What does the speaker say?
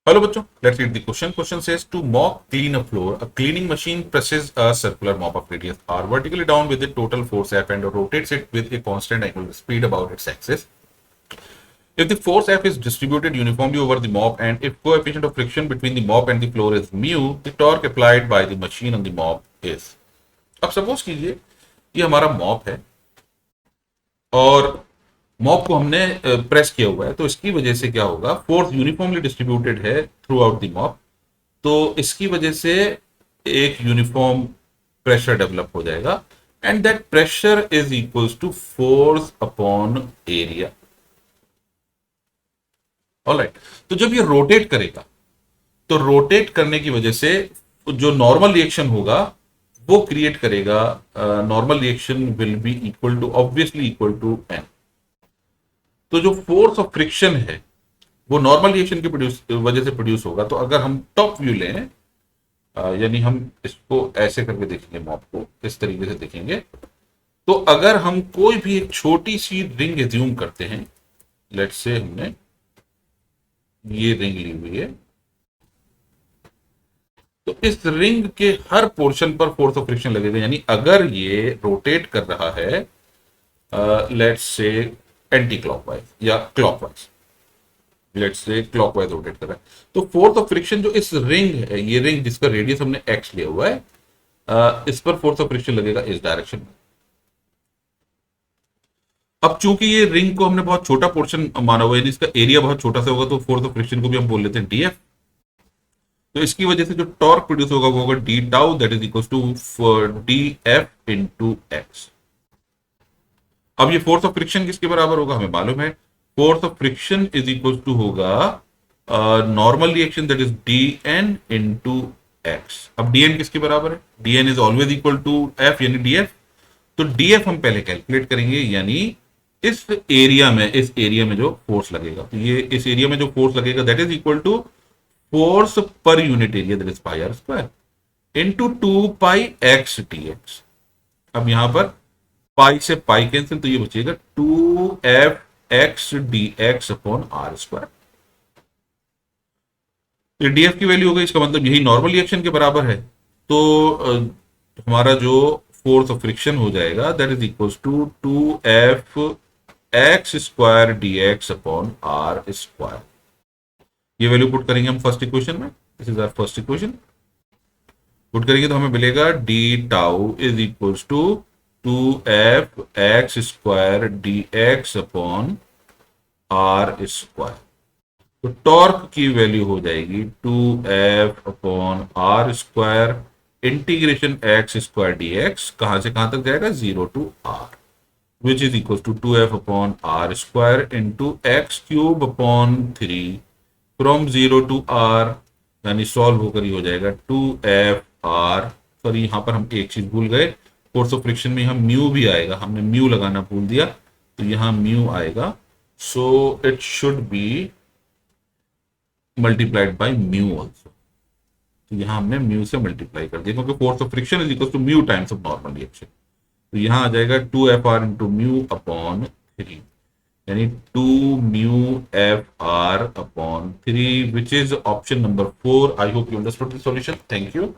Hello, bachcho. Let's read the question. Question says to mop clean a floor, a cleaning machine presses a circular mop of radius r vertically down with the total force F and rotates it with a constant angular speed about its axis. If the force F is distributed uniformly over the mop and if coefficient of friction between the mop and the floor is mu, the torque applied by the machine on the mop is. अब suppose कीजिए ये हमारा mop है और mop को हमने press किया हुआ है, तो इसकी वजह से क्या होगा, फोर्स यूनिफॉर्मली डिस्ट्रीब्यूटेड है थ्रू आउट द मॉप, तो इसकी वजह से एक यूनिफॉर्म प्रेशर डेवलप हो जाएगा and that pressure is equals to force upon area. Alright, तो जब ये रोटेट करेगा तो रोटेट करने की वजह से जो नॉर्मल रिएक्शन होगा वो क्रिएट करेगा, normal reaction will be equal to obviously equal to N. तो जो फोर्स ऑफ फ्रिक्शन है वो नॉर्मल रिएक्शन की वजह से प्रोड्यूस होगा। तो अगर हम टॉप व्यू लें, यानी हम इसको ऐसे करके देखेंगे, मॉप को इस तरीके से देखेंगे, तो अगर हम कोई भी एक छोटी सी रिंग एज्यूम करते हैं, लेट्स से हमने ये रिंग ली हुई है, तो इस रिंग के हर पोर्शन पर फोर्स ऑफ फ्रिक्शन लगेगा। यानी अगर ये रोटेट कर रहा है लेट्स से एंटी क्लॉकवाइज या clockwise, let's say clockwise rotate कर रहा है, तो फोर्स ऑफ फ्रिक्शन जो इस रिंग है, ये रिंग जिसका रेडियस हमने एक्स लिया हुआ है, इस पर फोर्स ऑफ फ्रिक्शन लगेगा इस डायरेक्शन में। अब चूंकि ये रिंग को हमने बहुत छोटा पोर्शन माना हुआ है, इसका एरिया बहुत छोटा सा होगा, तो फोर्स ऑफ फ्रिक्शन को भी हम बोल लेते हैं डीएफ। तो इसकी वजह से जो टॉर्क प्रोड्यूस होगा वो होगा D tau, that is equal to D F into X. अब ये फोर्स ऑफ फ्रिक्शन किसके बराबर होगा, हमें मालूम है, force of friction is equal to होगा normal reaction, that is D N into X. अब डी एन किसके बराबर है, D N is always equal to F यानी डी एफ। तो डी एफ हम पहले कैलकुलेट करेंगे, यानी इस एरिया में जो फोर्स लगेगा, तो ये इस एरिया में जो फोर्स लगेगा that is equal to force per unit area, that is pi R square into 2 pi X D X. अब यहां पर पाई से पाई कैंसिल, तो ये बचेगा 2f X D X upon R square. तो डीएफ की वैल्यू हो गई, इसका मतलब यही नॉर्मल रिएक्शन के बराबर है। तो हमारा जो फोर्स ऑफ फ्रिक्शन हो जाएगा that is equal to 2f X square D X upon R square. ये वैल्यू पुट करेंगे हम फर्स्ट इक्वेशन में, this is our first equation. Put करेंगे तो हमें मिलेगा D tau is equal to 2f X square D X upon R square. तो torque की वैल्यू हो जाएगी 2f upon R square integration X square D X, कहां से कहां तक जाएगा, 0 to are, which is equal to 2f upon R square into X cube upon 3 from 0 to R, यानी सॉल्व होकर ही हो जाएगा 2f आर। सॉरी, यहां पर हम एक चीज भूल गए, फोर्स ऑफ फ्रिक्शन में हम म्यू भी आएगा, हमने म्यू लगाना भूल दिया, तो यहां म्यू आएगा, so it should be multiplied by mu also. तो यहां हमने म्यू से मल्टीप्लाई कर दिया, क्योंकि force of friction is equal to mu times of normal reaction. तो यहां आ जाएगा 2f r into mu upon 3, यानी 2 mu F R upon 3, which is option number 4। I hope you understood the solution. Thank you.